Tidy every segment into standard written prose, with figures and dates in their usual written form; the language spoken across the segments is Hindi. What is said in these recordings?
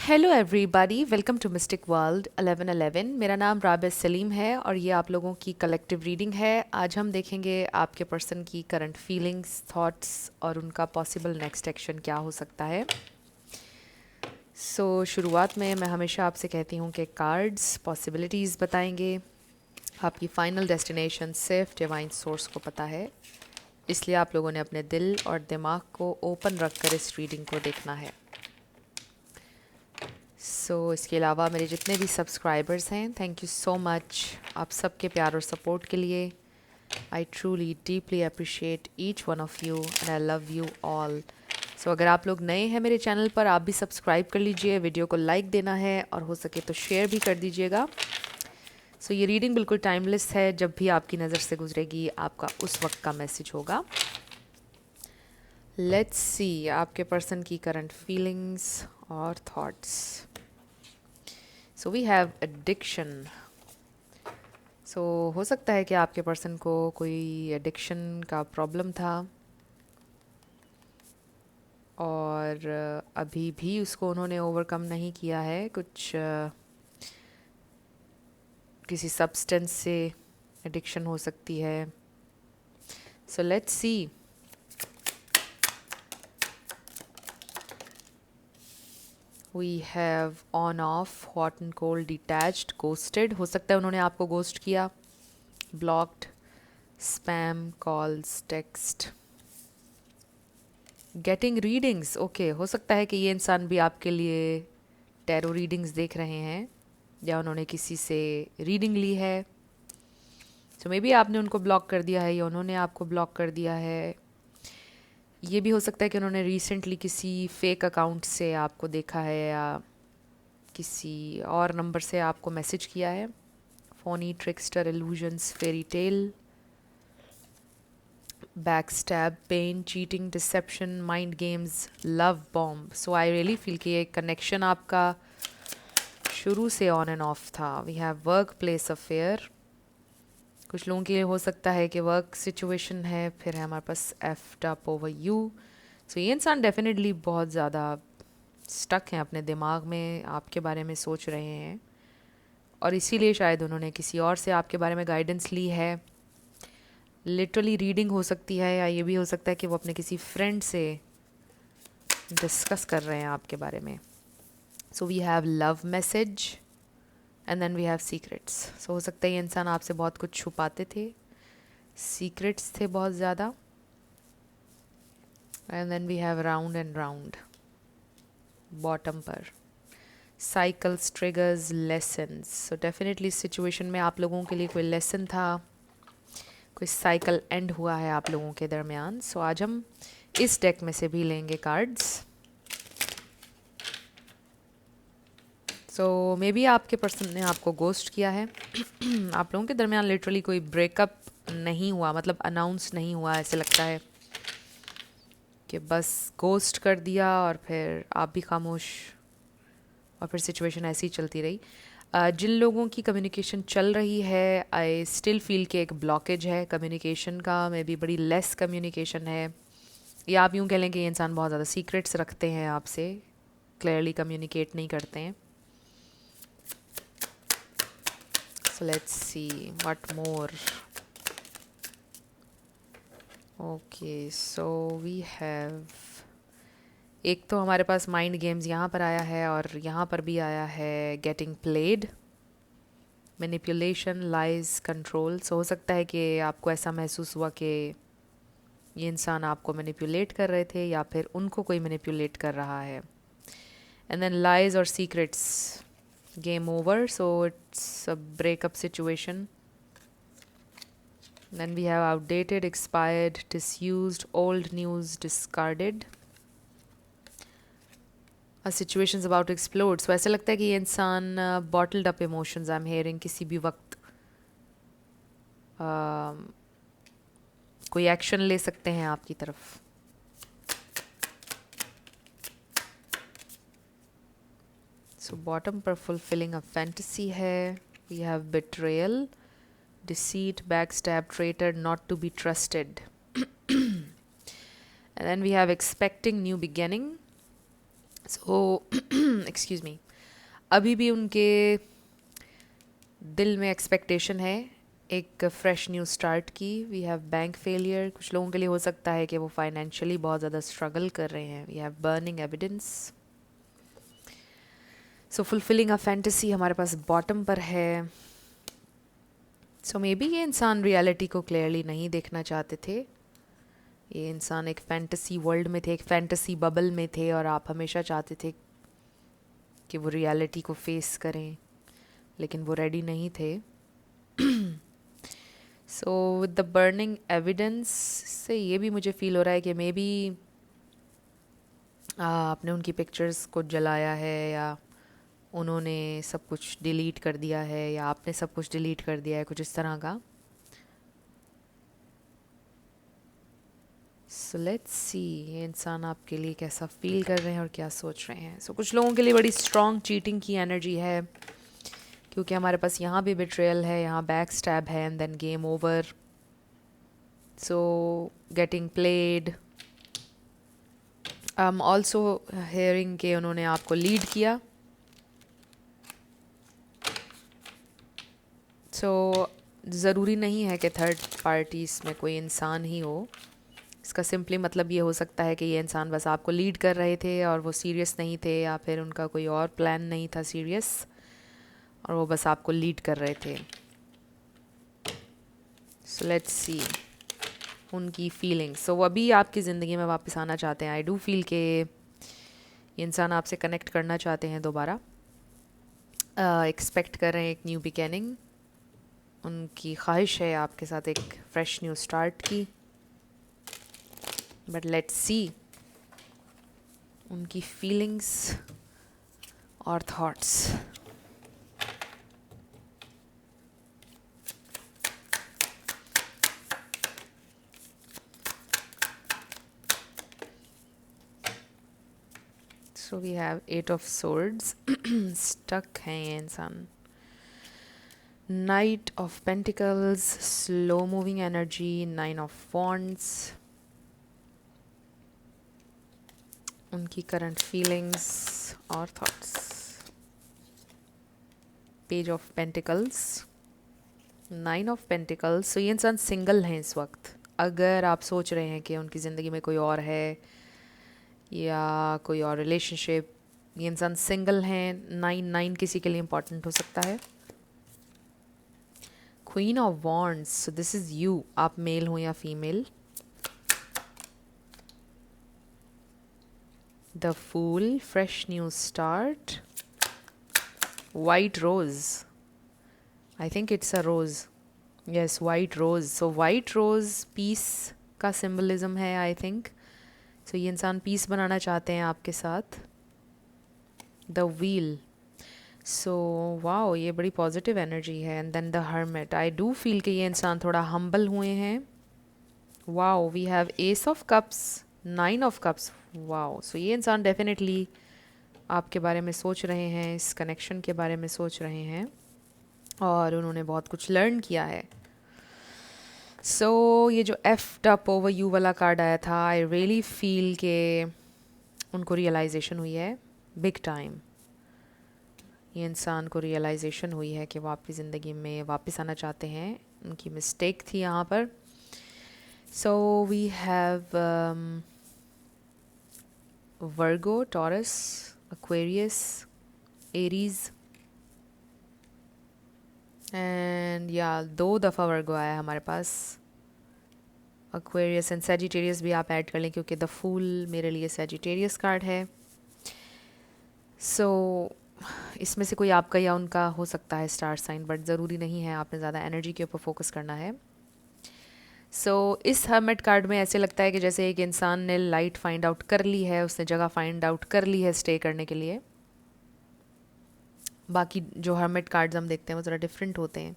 Hello everybody, welcome to mystic world 1111। मेरा नाम राबिया सलीम है और ये आप लोगों की कलेक्टिव रीडिंग है। आज हम देखेंगे आपके पर्सन की करंट फीलिंग्स, थॉट्स और उनका पॉसिबल नेक्स्ट एक्शन क्या हो सकता है। शुरुआत में मैं हमेशा आपसे कहती हूँ कि कार्ड्स पॉसिबिलिटीज़ बताएंगे। आपकी फ़ाइनल डेस्टिनेशन सिर्फ डिवाइन सोर्स को पता है, इसलिए आप लोगों ने अपने दिल और दिमाग को ओपन रखकर इस रीडिंग को देखना है। इसके अलावा मेरे जितने भी सब्सक्राइबर्स हैं, थैंक यू सो मच आप सबके प्यार और सपोर्ट के लिए। I truly deeply appreciate each one of you and I love you all. अगर आप लोग नए हैं मेरे चैनल पर, आप भी सब्सक्राइब कर लीजिए, वीडियो को लाइक देना है और हो सके तो शेयर भी कर दीजिएगा। ये रीडिंग बिल्कुल टाइमलेस है, जब भी आपकी नज़र से गुजरेगी आपका उस वक्त का मैसेज होगा। लेट्स सी आपके पर्सन की करंट फीलिंग्स और थॉट्स। We have addiction. हो सकता है कि आपके पर्सन को कोई एडिक्शन का प्रॉब्लम था और अभी भी उसको उन्होंने ओवरकम नहीं किया है। कुछ किसी सब्सटेंस से एडिक्शन हो सकती है। Let's see. We have on off, hot and cold, detached, ghosted. हो सकता है उन्होंने आपको गोस्ट किया, blocked, spam calls, text, getting readings. Okay, हो सकता है कि ये इंसान भी आपके लिए टैरो रीडिंग्स देख रहे हैं या उन्होंने किसी से रीडिंग ली है। मे बी आपने उनको ब्लॉक कर दिया है या उन्होंने आपको ब्लॉक कर दिया है। ये भी हो सकता है कि उन्होंने रिसेंटली किसी फेक अकाउंट से आपको देखा है या किसी और नंबर से आपको मैसेज किया है। Phony, trickster, illusions, fairy tale, backstab, pain, cheating, deception, mind games, love bomb. I really feel कि ये कनेक्शन आपका शुरू से ऑन एंड ऑफ था। We have work place affair. कुछ लोगों के लिए हो सकता है कि वर्क सिचुएशन है। फिर है हमारे पास एफ्ड अप ओवर यू। ये इंसान डेफिनेटली बहुत ज़्यादा स्टक हैं अपने दिमाग में, आपके बारे में सोच रहे हैं और इसीलिए शायद उन्होंने किसी और से आपके बारे में गाइडेंस ली है। लिटरली रीडिंग हो सकती है या ये भी हो सकता है कि वो अपने किसी फ्रेंड से डिस्कस कर रहे हैं आपके बारे में। We have love message and then we have secrets. हो सकता है ये इंसान आपसे बहुत कुछ छुपाते थे, सीक्रेट्स थे बहुत ज़्यादा। And then we have round and round bottom पर, साइकिल्स, ट्रिगर्स, लेसन्स। डेफिनेटली इस सिचुएशन में आप लोगों के लिए कोई लेसन था, कोई साइकिल एंड हुआ है आप लोगों के दरमियान। आज हम इस डेक में से भी लेंगे कार्ड्स। मे बी आपके पर्सन ने आपको गोस्ट किया है। आप लोगों के दरमियान लिटरली कोई ब्रेकअप नहीं हुआ, मतलब अनाउंस नहीं हुआ। ऐसे लगता है कि बस गोस्ट कर दिया और फिर आप भी खामोश और फिर सिचुएशन ऐसी ही चलती रही। जिन लोगों की कम्युनिकेशन चल रही है, आई स्टिल फील कि एक ब्लॉकेज है कम्युनिकेशन का। मे बी बड़ी लेस कम्युनिकेशन है, या आप यूँ कह लें कि ये इंसान बहुत ज़्यादा सीक्रेट्स रखते हैं आपसे, क्लियरली कम्युनिकेट नहीं करते हैं। Let's see what more. Okay, we have, एक तो हमारे पास माइंड गेम्स यहाँ पर आया है और यहाँ पर भी आया है getting played, manipulation, lies, control. हो सकता है कि आपको ऐसा महसूस हुआ कि ये इंसान आपको मैनिपुलेट कर रहे थे या फिर उनको कोई मैनिपुलेट कर रहा है। एंड देन लाइज और secrets, game over, so it's a breakup situation. Then we have outdated, expired, disused, old news, discarded. A situation's about to explode. So ऐसा लगता है कि ये इंसान bottled up emotions I'm hearing किसी भी वक्त कोई एक्शन ले सकते हैं आपकी तरफ। बॉटम पर फुलफिलिंग अ फैंटेसी है। We have betrayal, deceit, backstab, traitor, not to be trusted. And then we have expecting new beginning. So excuse me, अभी भी उनके दिल में एक्सपेक्टेशन है एक फ्रेश न्यू स्टार्ट की. We have bank failure. कुछ लोगों के लिए हो सकता है कि वो फाइनेंशियली बहुत ज़्यादा स्ट्रगल कर रहे हैं. We have burning evidence. So fulfilling a fantasy हमारे पास बॉटम पर है. सो मे बी ये इंसान रियलिटी को क्लियरली नहीं देखना चाहते थे. ये इंसान एक फैंटेसी वर्ल्ड में थे, एक फैंटेसी बबल में थे, और आप हमेशा चाहते थे कि वो रियलिटी को फेस करें, लेकिन वो रेडी नहीं थे. So with the burning evidence से ये भी मुझे फील हो रहा है कि मे बी आपने उनकी पिक्चर्स को जलाया है, या उन्होंने सब कुछ डिलीट कर दिया है, या आपने सब कुछ डिलीट कर दिया है, कुछ इस तरह का. सो लेट्स सी ये इंसान आपके लिए कैसा फील कर रहे हैं और क्या सोच रहे हैं. सो कुछ लोगों के लिए बड़ी स्ट्रॉन्ग चीटिंग की एनर्जी है, क्योंकि हमारे पास यहाँ भी बिट्रेयल है, यहाँ बैक स्टैब है, and then game over. So getting played. Also hearing के उन्होंने आपको लीड किया. सो ज़रूरी नहीं है कि थर्ड पार्टी इसमें कोई इंसान ही हो. इसका सिंपली मतलब ये हो सकता है कि ये इंसान बस आपको लीड कर रहे थे और वो सीरियस नहीं थे, या फिर उनका कोई और प्लान नहीं था सीरियस, और वो बस आपको लीड कर रहे थे. सो लेट्स सी उनकी फीलिंग्स. सो वो अभी आपकी ज़िंदगी में वापस आना चाहते हैं. आई डू फील कि ये इंसान आपसे कनेक्ट करना चाहते हैं दोबारा. एक्सपेक्ट कर रहे हैं एक न्यू बिगेनिंग. उनकी ख्वाहिश है आपके साथ एक फ्रेश न्यू स्टार्ट की. बट लेट्स सी उनकी फीलिंग्स और thoughts. So we have 8 of swords. Stuck हैं ये इंसान. Knight of Pentacles, slow moving energy, 9 of Wands. उनकी करंट फीलिंग्स और thoughts. Page of pentacles, 9 of pentacles. So ये इंसान सिंगल हैं इस वक्त. अगर आप सोच रहे हैं कि उनकी ज़िंदगी में कोई और है या कोई और रिलेशनशिप, ये इंसान सिंगल हैं. 9 किसी के लिए इम्पॉर्टेंट हो सकता है. Queen of wands. So this is you. आप मेल हो या female. The fool, fresh new start. White rose. I think it's a rose. Yes, white rose. So white rose peace का सिंबलिज्म है आई थिंक. सो ये इंसान पीस बनाना चाहते हैं आपके साथ. The wheel. सो वाओ, ये बड़ी पॉजिटिव एनर्जी है. And then the hermit. I do feel कि ये इंसान थोड़ा हम्बल हुए हैं. Wow, we have ace of cups, 9 of cups. Wow. So ये इंसान डेफिनेटली आपके बारे में सोच रहे हैं, इस कनेक्शन के बारे में सोच रहे हैं, और उन्होंने बहुत कुछ लर्न किया है. सो ये जो एफ्ड अप ओवर यू वाला कार्ड आया था, आई रियली फील के उनको रियलाइजेशन हुई है बिग टाइम. ये इंसान को रियलाइजेशन हुई है कि वो आपकी ज़िंदगी में वापस आना चाहते हैं. उनकी मिस्टेक थी यहाँ पर. So we have Virgo, Taurus, Aquarius, Aries, and या 2 दफ़ा वर्गो आया हमारे पास. एक्वेरियस एंड सेजिटेरियस भी आप ऐड कर लें, क्योंकि द फूल मेरे लिए सेजिटेरियस कार्ड है. सो इसमें से कोई आपका या उनका हो सकता है स्टार साइन, बट ज़रूरी नहीं है. आपने ज़्यादा एनर्जी के ऊपर फोकस करना है. सो इस हर्मिट कार्ड में ऐसे लगता है कि जैसे एक इंसान ने लाइट फाइंड आउट कर ली है, उसने जगह फाइंड आउट कर ली है स्टे करने के लिए. बाकी जो हर्मिट कार्ड्स हम देखते हैं वो ज़रा डिफरेंट होते हैं.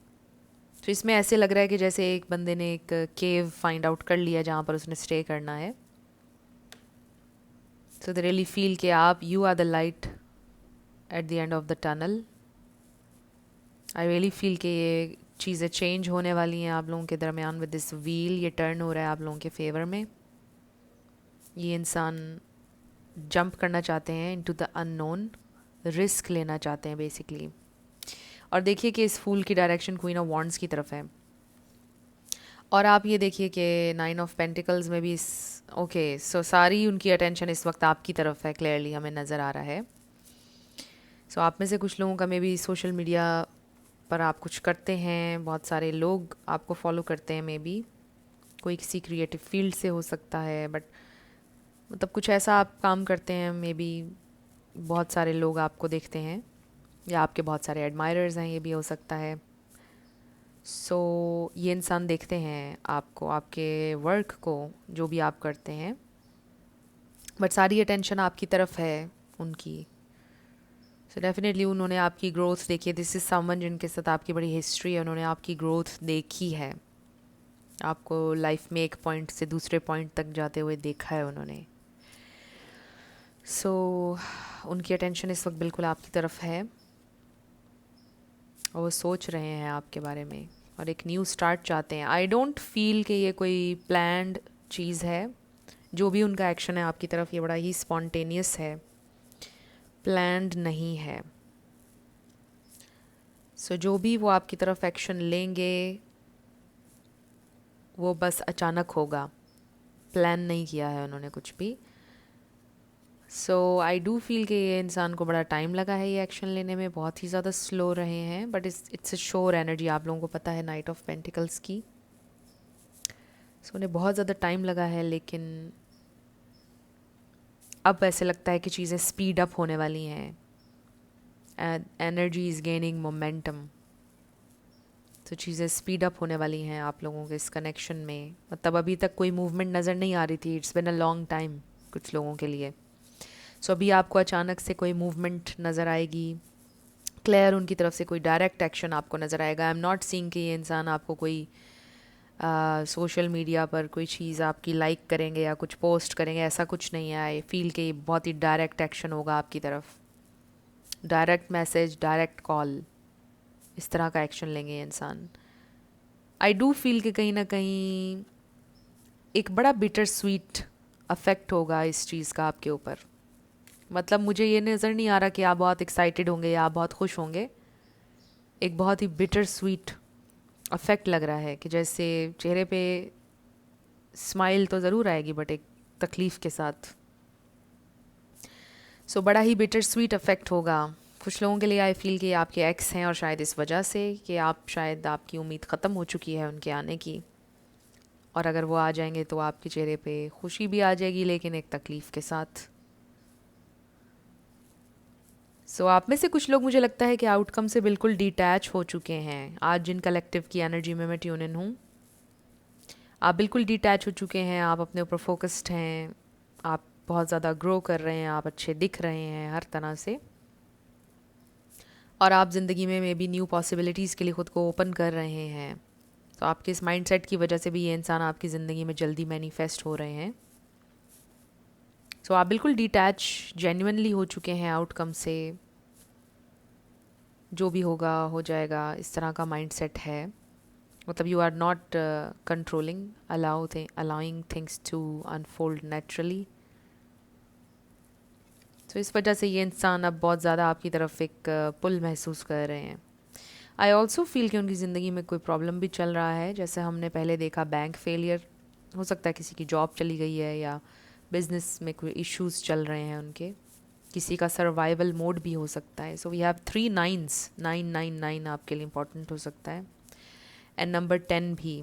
तो इसमें ऐसे लग रहा है कि जैसे एक बंदे ने एक केव फाइंड आउट कर लिया जहाँ पर उसने स्टे करना है. सो दे रियली फील कि आप, you are the light at the end of the tunnel. I really feel कि ये चीज़ें चेंज होने वाली हैं आप लोगों के दरमियान. विद दिस व्हील ये टर्न हो रहा है आप लोगों के फेवर में. ये इंसान जंप करना चाहते हैं इनटू द अननोन, रिस्क लेना चाहते हैं बेसिकली। और देखिए कि इस फूल की डायरेक्शन क्वीन ऑफ वॉन्ड्स की तरफ है। और आप ये देखिए कि 9 ऑफ पेंटिकल्स में भी ओके, सो सारी उनकी अटेंशन इस वक्त आपकी तरफ है, क्लियरली हमें नज़र आ रहा है। सो आप में से कुछ लोगों का मे बी सोशल मीडिया पर आप कुछ करते हैं, बहुत सारे लोग आपको फॉलो करते हैं, मे बी कोई किसी क्रिएटिव फील्ड से हो सकता है, बट मतलब कुछ ऐसा आप काम करते हैं, मे बी बहुत सारे लोग आपको देखते हैं या आपके बहुत सारे एडमायरर्स हैं, ये भी हो सकता है। सो ये इंसान देखते हैं आपको, आपके वर्क को, जो भी आप करते हैं, बट सारी अटेंशन आपकी तरफ है उनकी। सो डेफिनेटली उन्होंने आपकी ग्रोथ देखी है। दिस इज़ समवन जिनके साथ आपकी बड़ी हिस्ट्री है, उन्होंने आपकी ग्रोथ देखी है, आपको लाइफ में एक पॉइंट से दूसरे पॉइंट तक जाते हुए देखा है उन्होंने। सो उनकी अटेंशन इस वक्त बिल्कुल आपकी तरफ है और वो सोच रहे हैं आपके बारे में और एक न्यू स्टार्ट चाहते हैं। आई डोंट फील कि ये कोई प्लान्ड चीज़ है। जो भी उनका एक्शन है आपकी तरफ, ये बड़ा ही स्पॉन्टेनियस है, प्लान्ड नहीं है। सो जो भी वो आपकी तरफ एक्शन लेंगे वो बस अचानक होगा, प्लान नहीं किया है उन्होंने कुछ भी। सो आई डू फील कि ये इंसान को बड़ा टाइम लगा है ये एक्शन लेने में, बहुत ही ज़्यादा स्लो रहे हैं, but it's a sure energy, आप लोगों को पता है नाइट ऑफ पेंटिकल्स की। सो उन्हें बहुत ज़्यादा टाइम लगा है, लेकिन अब ऐसे लगता है कि चीज़ें स्पीड अप होने वाली हैं। एनर्जी इज़ गेनिंग मोमेंटम, तो चीज़ें स्पीड अप होने वाली हैं आप लोगों के इस कनेक्शन में। मतलब अभी तक कोई मूवमेंट नज़र नहीं आ रही थी, it's been a long time कुछ लोगों के लिए। सो अभी आपको अचानक से कोई मूवमेंट नज़र आएगी, क्लियर उनकी तरफ से कोई डायरेक्ट एक्शन आपको नज़र आएगा। आई एम नॉट सीइंग कि ये इंसान आपको कोई सोशल मीडिया पर कोई चीज़ आपकी लाइक करेंगे या कुछ पोस्ट करेंगे, ऐसा कुछ नहीं है। आई फील कि बहुत ही डायरेक्ट एक्शन होगा आपकी तरफ, डायरेक्ट मैसेज, डायरेक्ट कॉल, इस तरह का एक्शन लेंगे ये इंसान। आई डू फील कि कहीं ना कहीं एक बड़ा बिटर स्वीट अफेक्ट होगा इस चीज़ का आपके ऊपर। मतलब मुझे ये नज़र नहीं आ रहा कि आप बहुत एक्साइटेड होंगे या आप बहुत खुश होंगे। एक बहुत ही बिटर स्वीट अफेक्ट लग रहा है कि जैसे चेहरे पे स्माइल तो ज़रूर आएगी, बट एक तकलीफ़ के साथ। सो बड़ा ही बिटर स्वीट अफेक्ट होगा कुछ लोगों के लिए। आई फील कि आपके एक्स हैं और शायद इस वजह से कि आप शायद आपकी उम्मीद ख़त्म हो चुकी है उनके आने की, और अगर वो आ जाएंगे तो आपके चेहरे पे खुशी भी आ जाएगी, लेकिन एक तकलीफ़ के साथ। सो आप में से कुछ लोग, मुझे लगता है कि आउटकम से बिल्कुल डिटैच हो चुके हैं। आज जिन कलेक्टिव की एनर्जी में मैं ट्यून इन हूँ, आप बिल्कुल डिटैच हो चुके हैं, आप अपने ऊपर फोकस्ड हैं, आप बहुत ज़्यादा ग्रो कर रहे हैं, आप अच्छे दिख रहे हैं हर तरह से, और आप ज़िंदगी में भी न्यू पॉसिबिलिटीज़ के लिए ख़ुद को ओपन कर रहे हैं। तो आपके इस माइंडसेट की वजह से भी ये इंसान आपकी ज़िंदगी में जल्दी मैनिफेस्ट हो रहे हैं। सो आप बिल्कुल डिटैच जेन्युइनली हो चुके हैं आउटकम से। जो भी होगा हो जाएगा, इस तरह का माइंडसेट है। मतलब you are not controlling, allowing things to unfold naturally. तो इस वजह से ये इंसान अब बहुत ज़्यादा आपकी तरफ एक पुल महसूस कर रहे हैं। आई ऑल्सो फील कि उनकी ज़िंदगी में कोई प्रॉब्लम भी चल रहा है, जैसे हमने पहले देखा बैंक फेलियर, हो सकता है किसी की जॉब चली गई है या बिजनेस में कोई इश्यूज चल रहे हैं उनके, किसी का सर्वाइवल मोड भी हो सकता है। सो वी हैव 3 नाइन्स, 999 आपके लिए इंपॉर्टेंट हो सकता है, एंड नंबर 10 भी।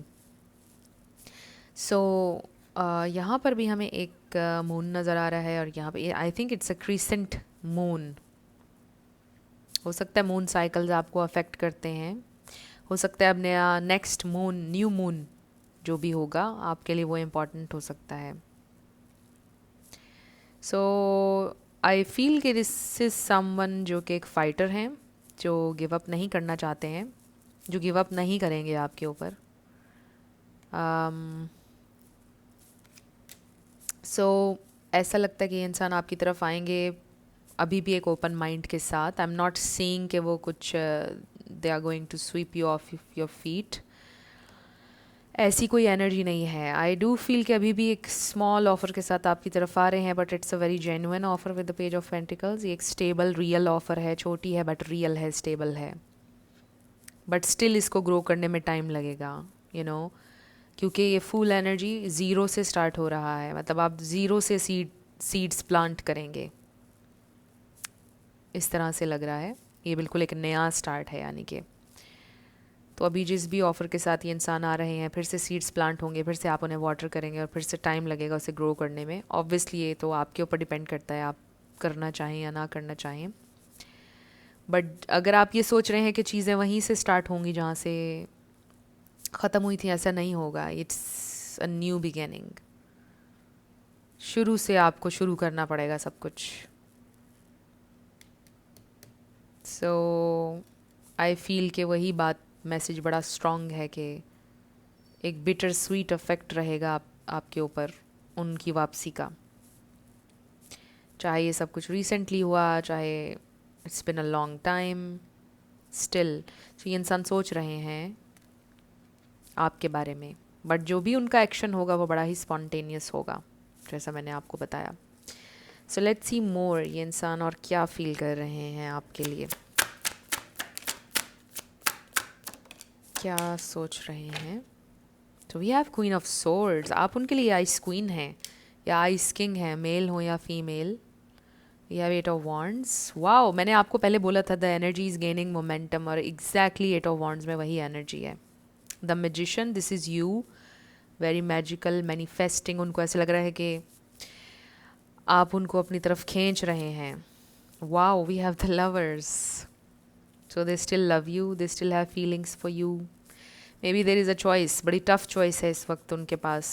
सो यहाँ पर भी हमें एक मून नज़र आ रहा है, और यहाँ पे आई think it's a crescent moon. हो सकता है मून साइकिल्स आपको अफेक्ट करते हैं, हो सकता है अब नया नेक्स्ट मून, न्यू मून जो भी होगा आपके लिए वो इम्पॉर्टेंट हो सकता है। सो आई फील कि दिस इज़ समवन जो कि एक फ़ाइटर हैं, जो गिव अप नहीं करना चाहते हैं, जो गिव अप नहीं करेंगे आपके ऊपर। सो ऐसा लगता है कि ये इंसान आपकी तरफ आएंगे अभी भी एक ओपन माइंड के साथ। आई एम नॉट सीइंग कि वो कुछ they are going to sweep you off your feet, ऐसी कोई एनर्जी नहीं है। आई डू फील कि अभी भी एक स्मॉल ऑफर के साथ आपकी तरफ आ रहे हैं, but it's a very genuine offer with the page of pentacles. ये एक स्टेबल रियल ऑफर है, छोटी है बट रियल है, स्टेबल है, बट स्टिल इसको ग्रो करने में टाइम लगेगा, यू नो, क्योंकि ये फुल एनर्जी ज़ीरो से स्टार्ट हो रहा है। मतलब आप ज़ीरो से सीड्स प्लांट करेंगे, इस तरह से लग रहा है। ये बिल्कुल एक नया स्टार्ट है, यानी कि तो अभी जिस भी ऑफ़र के साथ ये इंसान आ रहे हैं, फिर से सीड्स प्लांट होंगे, फिर से आप उन्हें वाटर करेंगे और फिर से टाइम लगेगा उसे ग्रो करने में। ऑब्वियसली ये तो आपके ऊपर डिपेंड करता है, आप करना चाहें या ना करना चाहें। बट अगर आप ये सोच रहे हैं कि चीज़ें वहीं से स्टार्ट होंगी जहाँ से ख़त्म हुई थी, ऐसा नहीं होगा। It's a new beginning. शुरू से आपको शुरू करना पड़ेगा सब कुछ। सो आई फील कि वही बात, मैसेज बड़ा स्ट्रॉन्ग है कि एक बिटर स्वीट इफेक्ट रहेगा आपके ऊपर उनकी वापसी का। चाहे ये सब कुछ रिसेंटली हुआ, चाहे it's been a long time, still तो ये इंसान सोच रहे हैं आपके बारे में। बट जो भी उनका एक्शन होगा वो बड़ा ही स्पॉन्टेनियस होगा, जैसा मैंने आपको बताया। सो लेट्स सी मोर, ये इंसान और क्या फील कर रहे हैं आपके लिए, क्या सोच रहे हैं। तो we have queen of swords. आप उनके लिए आइस क्वीन हैं या आइस किंग हैं, मेल हो या female. We have eight of wands. Wow, मैंने आपको पहले बोला था the energy is gaining momentum, और एग्जैक्टली एट ऑफ वॉन्ड्स में वही एनर्जी है। The magician, this is you, very magical, manifesting. उनको ऐसे लग रहा है कि आप उनको अपनी तरफ खींच रहे हैं। Wow, we have the lovers. So they still love you, they still have feelings for you. Maybe there is a choice, बड़ी टफ चॉइस है इस वक्त उनके पास।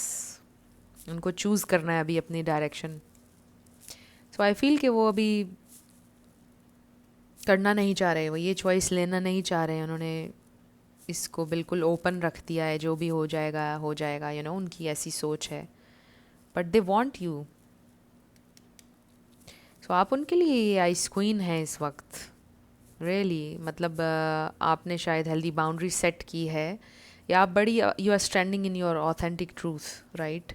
उनको चूज़ करना है अभी अपनी डायरेक्शन। सो आई फील कि वो अभी करना नहीं चाह रहे, वो ये चॉइस लेना नहीं चाह रहे हैं। उन्होंने इसको बिल्कुल ओपन रख दिया है, जो भी हो जाएगा हो जाएगा, यू नो, उनकी ऐसी सोच है। But they want you. So आप उनके लिए आइस क्वीन हैं इस वक्त, रियली मतलब आपने शायद हेल्दी बाउंड्री सेट की है, या आप बड़ी, you are standing in your authentic truth, right,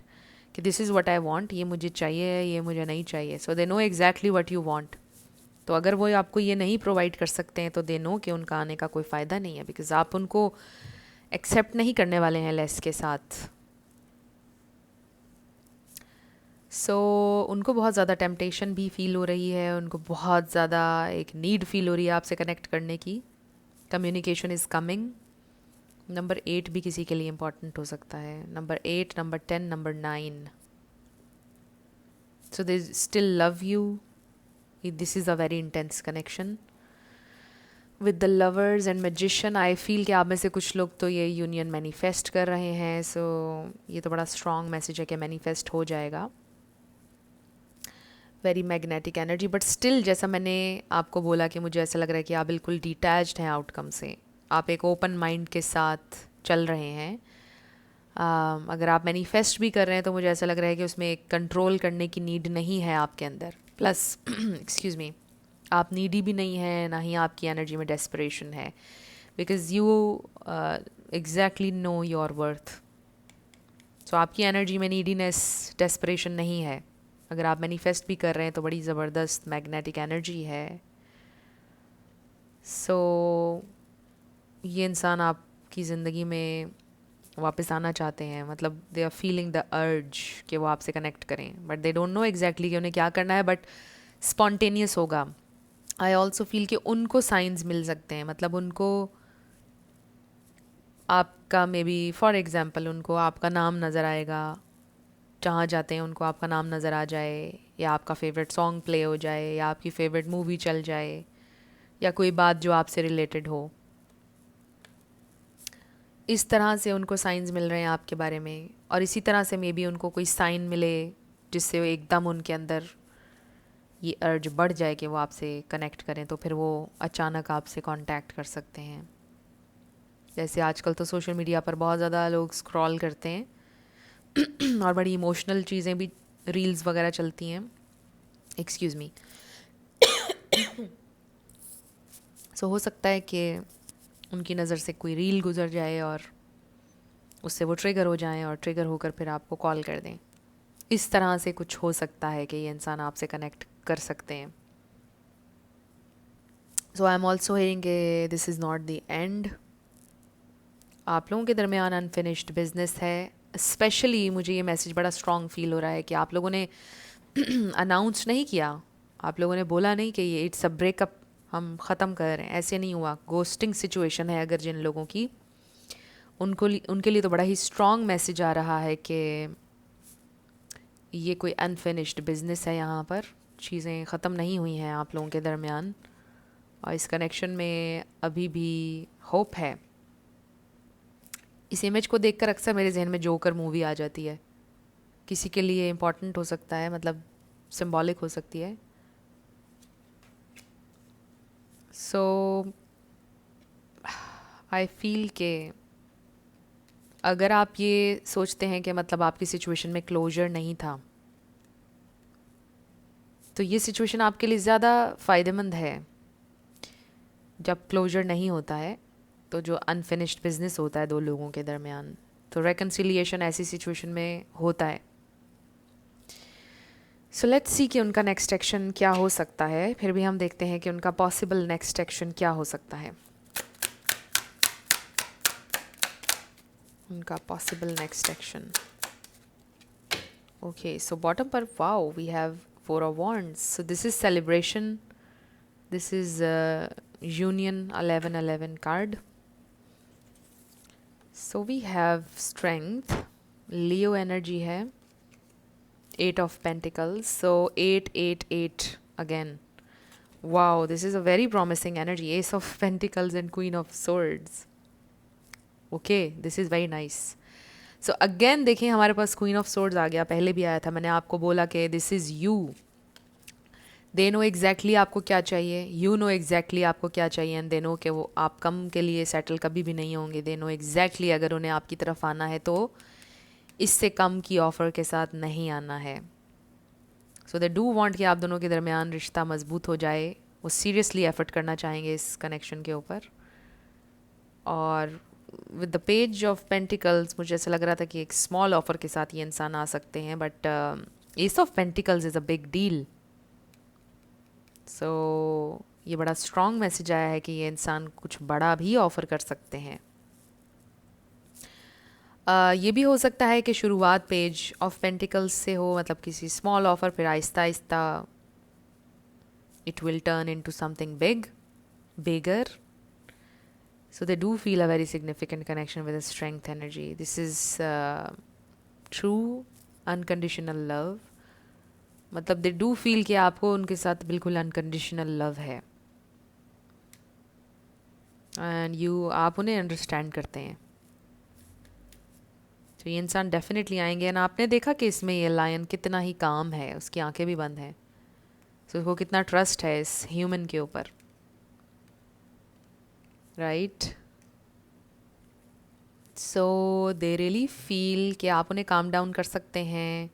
कि this is what I want, ये मुझे चाहिए, ये मुझे नहीं चाहिए। So they know exactly what you want. तो अगर वो आपको ये नहीं प्रोवाइड कर सकते हैं तो दे नो कि उनका आने का कोई फ़ायदा नहीं है, बिकॉज आप उनको एक्सेप्ट नहीं करने वाले हैं लेस के साथ। सो उनको बहुत ज़्यादा टेम्पटेशन भी फील हो रही है, उनको बहुत ज़्यादा एक नीड फील हो रही है आपसे कनेक्ट करने की। Communication is coming. नंबर 8 भी किसी के लिए इम्पॉर्टेंट हो सकता है। Number 8, number 10, number 9। So they still love you. This is a very intense connection with the lovers and magician. I feel कि आप में से कुछ लोग तो ये यूनियन मैनिफेस्ट कर रहे हैं। सो ये तो बड़ा स्ट्रॉन्ग मैसेज है कि मैनिफेस्ट हो जाएगा। Very magnetic energy, but still जैसा मैंने आपको बोला कि मुझे ऐसा लग रहा है कि आप बिल्कुल डिटैच्ड हैं आउटकम से। आप एक ओपन माइंड के साथ चल रहे हैं। अगर आप मैनिफेस्ट भी कर रहे हैं तो मुझे ऐसा लग रहा है कि उसमें एक कंट्रोल करने की नीड नहीं है आपके अंदर। प्लस एक्सक्यूज़ मी, आप नीडी भी नहीं है, ना ही आपकी एनर्जी में डेस्परेशन है, because you exactly know your worth. So आपकी एनर्जी में नीडीनेस, डेस्परेशन नहीं है। अगर आप मैनिफेस्ट भी कर रहे हैं तो बड़ी ज़बरदस्त मैग्नेटिक एनर्जी है। सो ये इंसान आपकी ज़िंदगी में वापस आना चाहते हैं, मतलब they are feeling the urge कि वो आपसे कनेक्ट करें, but they don't know exactly कि उन्हें क्या करना है, बट स्पॉन्टेनियस होगा। आई ऑल्सो फील कि उनको साइंस मिल सकते हैं, मतलब उनको आपका, मे बी फॉर एग्ज़ाम्पल, उनको आपका नाम नज़र आएगा, जहाँ जाते हैं उनको आपका नाम नज़र आ जाए, या आपका फेवरेट सॉन्ग प्ले हो जाए, या आपकी फेवरेट मूवी चल जाए, या कोई बात जो आपसे रिलेटेड हो। इस तरह से उनको साइंस मिल रहे हैं आपके बारे में, और इसी तरह से मे बी उनको कोई साइन मिले जिससे वो एकदम उनके अंदर ये अर्ज बढ़ जाए कि वो आपसे कनेक्ट करें, तो फिर वो अचानक आपसे कांटेक्ट कर सकते हैं। जैसे आजकल तो सोशल मीडिया पर बहुत ज़्यादा लोग स्क्रॉल करते हैं और बड़ी इमोशनल चीज़ें भी, रील्स वगैरह चलती हैं। Excuse me. सो हो सकता है कि उनकी नज़र से कोई रील गुजर जाए और उससे वो ट्रिगर हो जाएं और ट्रिगर होकर फिर आपको कॉल कर दें। इस तरह से कुछ हो सकता है कि ये इंसान आपसे कनेक्ट कर सकते हैं। सो आई एम ऑल्सो हेयरिंग कि this is not the end. आप लोगों के दरमियान अनफिनिश्ड बिजनेस है। स्पेशली मुझे ये मैसेज बड़ा स्ट्रॉन्ग फील हो रहा है कि आप लोगों ने अनाउंस नहीं किया, आप लोगों ने बोला नहीं कि ये इट्स अ ब्रेकअप, हम ख़त्म कर रहे हैं, ऐसे नहीं हुआ। गोस्टिंग सिचुएशन है अगर जिन लोगों की, उनके लिए तो बड़ा ही स्ट्रॉन्ग मैसेज आ रहा है कि ये कोई अनफिनिश्ड बिजनेस है, यहाँ पर चीज़ें ख़त्म नहीं हुई हैं आप लोगों के दरमियान, और इस कनेक्शन में अभी भी होप है। इस इमेज को देखकर अक्सर मेरे जहन में जोकर मूवी आ जाती है। किसी के लिए इम्पॉर्टेंट हो सकता है, मतलब सिंबॉलिक हो सकती है। सो आई फील के अगर आप ये सोचते हैं कि मतलब आपकी सिचुएशन में क्लोजर नहीं था, तो ये सिचुएशन आपके लिए ज़्यादा फ़ायदेमंद है। जब क्लोजर नहीं होता है तो जो अनफिनिश्ड बिजनेस होता है दो लोगों के दरमियान, तो रेकन्सिलिएशन ऐसी सिचुएशन में होता है। सो लेट्स सी कि उनका नेक्स्ट एक्शन क्या हो सकता है। फिर भी हम देखते हैं कि उनका पॉसिबल नेक्स्ट एक्शन क्या हो सकता है। उनका possible next action. Okay, so bottom पर wow we have 4 of wands. So this is celebration, this is union 11-11 card. So we have strength, Leo energy है, 8 of pentacles, so 8-8-8 again. Wow, this is a very promising energy. Ace of pentacles and queen of swords. Okay, this is very nice. So again देखिए हमारे पास queen of swords आ गया, पहले भी आया था। मैंने आपको बोला कि this is you. They know exactly आपको क्या चाहिए, you know exactly आपको क्या चाहिए, and they know कि वो आप कम के लिए सेटल कभी भी नहीं होंगे। They know exactly अगर उन्हें आपकी तरफ आना है तो इससे कम की ऑफ़र के साथ नहीं आना है। सो दे डू वांट कि आप दोनों के दरमियान रिश्ता मजबूत हो जाए। वो सीरियसली एफर्ट करना चाहेंगे इस कनेक्शन के ऊपर। और with the page of pentacles मुझे ऐसा लग रहा था कि एक स्मॉल ऑफर के साथ ये इंसान आ सकते हैं, but ace of pentacles is a big deal. So ये बड़ा स्ट्रॉन्ग मैसेज आया है कि ये इंसान कुछ बड़ा भी ऑफ़र कर सकते हैं। ये भी हो सकता है कि शुरुआत पेज ऑफ पेंटिकल्स से हो, मतलब किसी स्मॉल ऑफ़र, फिर Aahista Aahista it will turn into something bigger. So they do feel a very significant connection with the strength energy. This is true unconditional love. मतलब they do feel कि आपको उनके साथ बिल्कुल unconditional love है, and आप उन्हें अंडरस्टैंड करते हैं। तो ये इंसान डेफिनेटली आएंगे। एंड आपने देखा कि इसमें ये लायन कितना ही काम है, उसकी आंखें भी बंद हैं। सो उसको कितना ट्रस्ट है इस ह्यूमन के ऊपर, right. So they really feel कि आप उन्हें काम डाउन कर सकते हैं,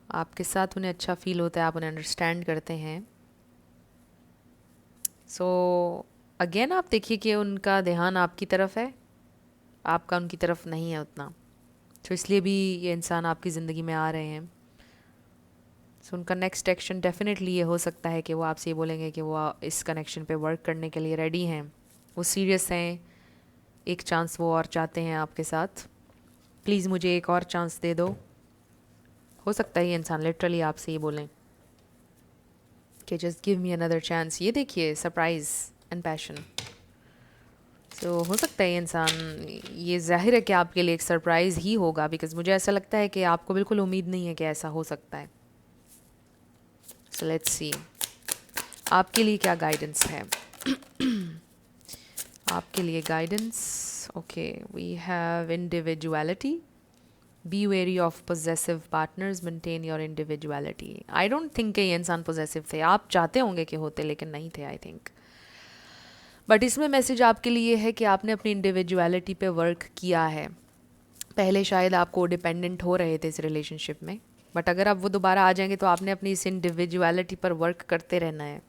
आपके साथ उन्हें अच्छा फील होता है, आप उन्हें अंडरस्टैंड करते हैं। सो अगेन आप देखिए कि उनका ध्यान आपकी तरफ है, आपका उनकी तरफ नहीं है उतना। तो इसलिए भी ये इंसान आपकी ज़िंदगी में आ रहे हैं। सो उनका नेक्स्ट एक्शन डेफिनेटली ये हो सकता है कि वो आपसे ये बोलेंगे कि वो इस कनेक्शन पे वर्क करने के लिए रेडी हैं, वो सीरियस हैं, एक चांस वो और चाहते हैं आपके साथ। प्लीज़ मुझे एक और चांस दे दो। हो सकता है ये इंसान लिटरली आपसे ये बोलें कि just give me another chance. ये देखिए, सरप्राइज एंड पैशन। सो हो सकता है ये इंसान, ये जाहिर है कि आपके लिए एक सरप्राइज़ ही होगा, बिकॉज़ मुझे ऐसा लगता है कि आपको बिल्कुल उम्मीद नहीं है कि ऐसा हो सकता है। सो लेट्स सी आपके लिए क्या गाइडेंस है। आपके लिए guidance, okay, we have individuality, be wary of possessive partners, maintain your individuality. I don't think कि ये इंसान पोजेसिव थे, आप चाहते होंगे कि होते, लेकिन नहीं थे आई थिंक। बट इसमें मैसेज आपके लिए है कि आपने अपनी इंडिविजुअलिटी पे वर्क किया है। पहले शायद आपको डिपेंडेंट हो रहे थे इस रिलेशनशिप में, बट अगर अब वो दोबारा आ जाएंगे तो आपने अपनी इस इंडिविजुअलिटी पर वर्क करते रहना है,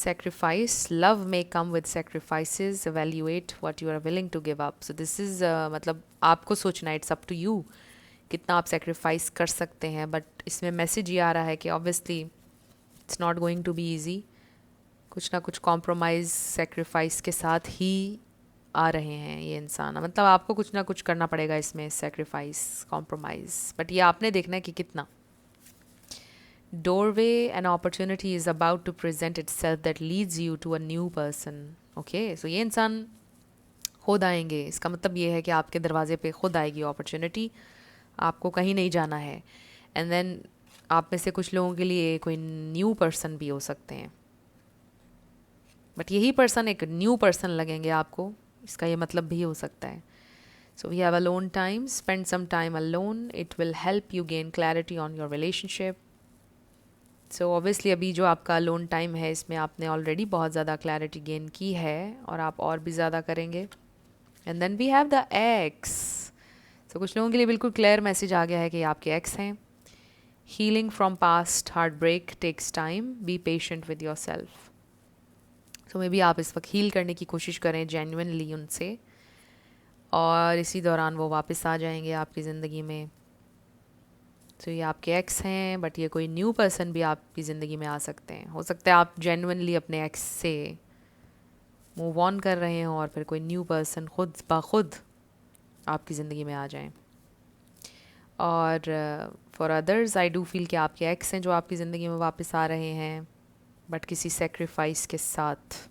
sacrifice. Love may come with sacrifices. Evaluate what you are willing to give up. So this is मतलब आपको सोचना, it's up to you कितना आप sacrifice कर सकते हैं. बट इसमें मैसेज ये आ रहा है कि obviously it's not going to be easy. कुछ ना कुछ कॉम्प्रोमाइज़ सेक्रीफाइस के साथ ही आ रहे हैं ये इंसान. मतलब आपको कुछ ना कुछ करना पड़ेगा इसमें, सेक्रीफाइस, कॉम्प्रोमाइज़. बट ये आपने देखना है कि कितना. Doorway, an opportunity is about to present itself that leads you to a new person. Okay, so ये इंसान खुद आएंगे. इसका मतलब ये है कि आपके दरवाजे पे खुद आएगी अपॉर्चुनिटी. आपको कहीं नहीं जाना है. एंड देन आप में से कुछ लोगों के लिए कोई न्यू पर्सन भी हो सकते हैं. बट यही पर्सन एक न्यू पर्सन लगेंगे आपको. इसका ये मतलब भी हो सकता है. So we have alone time. Spend some time alone. It will help you gain clarity on your relationship. So obviously अभी जो आपका alone time है इसमें आपने already बहुत ज़्यादा clarity gain की है और आप और भी ज़्यादा करेंगे. And then we have the ex. So कुछ लोगों के लिए बिल्कुल clear message आ गया है कि आपके ex हैं. Healing from past heartbreak takes time. Be patient with yourself. So maybe आप इस वक्त heal करने की कोशिश करें genuinely उनसे, और इसी दौरान वो वापस आ जाएंगे आपकी ज़िंदगी में. तो ये आपके एक्स हैं, बट ये कोई न्यू पर्सन भी आपकी ज़िंदगी में आ सकते हैं. हो सकता है आप जेन्युइनली अपने एक्स से मूव ऑन कर रहे हों और फिर कोई न्यू पर्सन खुद ब खुद आपकी ज़िंदगी में आ जाएं. और for others I do feel कि आपके एक्स हैं जो आपकी ज़िंदगी में वापस आ रहे हैं, बट किसी सेक्रीफाइस के साथ.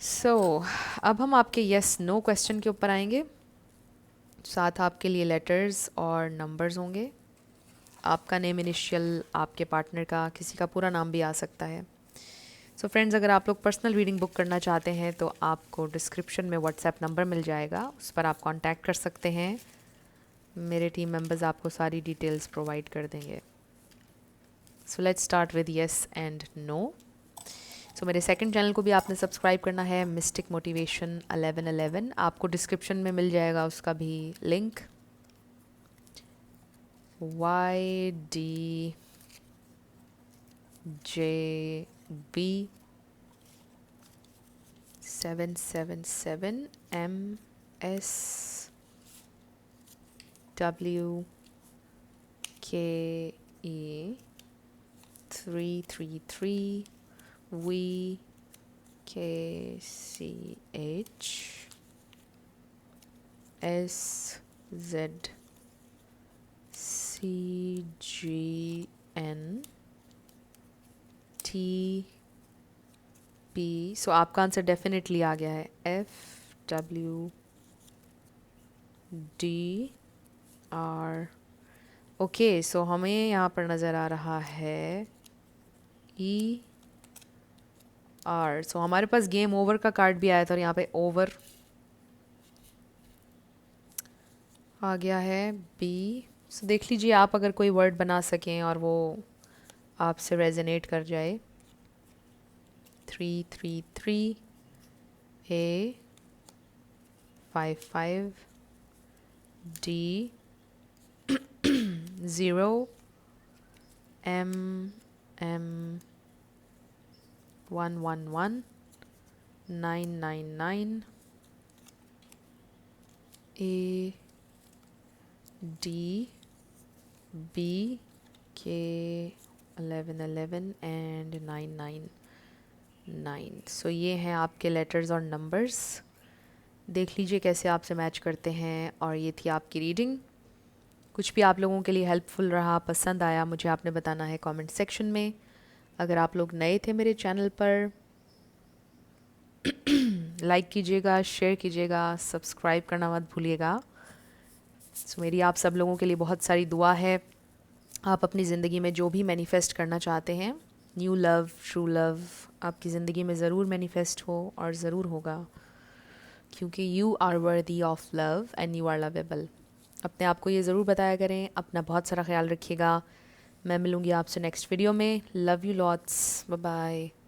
सो अब हम आपके येस नो क्वेश्चन के ऊपर आएंगे. साथ आपके लिए लेटर्स और नंबर्स होंगे. आपका नेम, इनिशियल, आपके पार्टनर का, किसी का पूरा नाम भी आ सकता है. सो फ्रेंड्स, अगर आप लोग पर्सनल रीडिंग बुक करना चाहते हैं तो आपको डिस्क्रिप्शन में व्हाट्सएप नंबर मिल जाएगा, उस पर आप कांटेक्ट कर सकते हैं. मेरे टीम मेंबर्स आपको सारी डिटेल्स प्रोवाइड कर देंगे. So let's start with yes and no. So मेरे सेकंड चैनल को भी आपने सब्सक्राइब करना है, मिस्टिक मोटिवेशन 1111. आपको डिस्क्रिप्शन में मिल जाएगा उसका भी link. YDJB 777 MSWKE 333 VKCH SZCGN TP. सो आपका आंसर डेफिनेटली आ गया है. FWDR. ओके, सो हमें यहाँ पर नज़र आ रहा है ER. सो हमारे पास गेम ओवर का कार्ड भी आया था और यहाँ पे ओवर आ गया है. B. सो देख लीजिए आप अगर कोई वर्ड बना सकें और वो आपसे रेजोनेट कर जाए. 333 A 55 D 0 M 111 999 A D B K 1111 and 999. सो ये हैं आपके लेटर्स और नंबर्स. देख लीजिए कैसे आपसे मैच करते हैं. और ये थी आपकी रीडिंग. कुछ भी आप लोगों के लिए हेल्पफुल रहा, पसंद आया, मुझे आपने बताना है कमेंट सेक्शन में. अगर आप लोग नए थे मेरे चैनल पर, लाइक कीजिएगा, शेयर कीजिएगा, सब्सक्राइब करना मत भूलिएगा. सो मेरी आप सब लोगों के लिए बहुत सारी दुआ है. आप अपनी ज़िंदगी में जो भी मैनिफेस्ट करना चाहते हैं, न्यू लव, ट्रू लव, आपकी ज़िंदगी में ज़रूर मैनिफेस्ट हो और ज़रूर होगा, क्योंकि you are worthy of love and you are lovable. अपने आप को ये ज़रूर बताया करें. अपना बहुत सारा ख्याल रखिएगा. मैं मिलूँगी आपसे नेक्स्ट वीडियो में. Love you lots. Bye bye.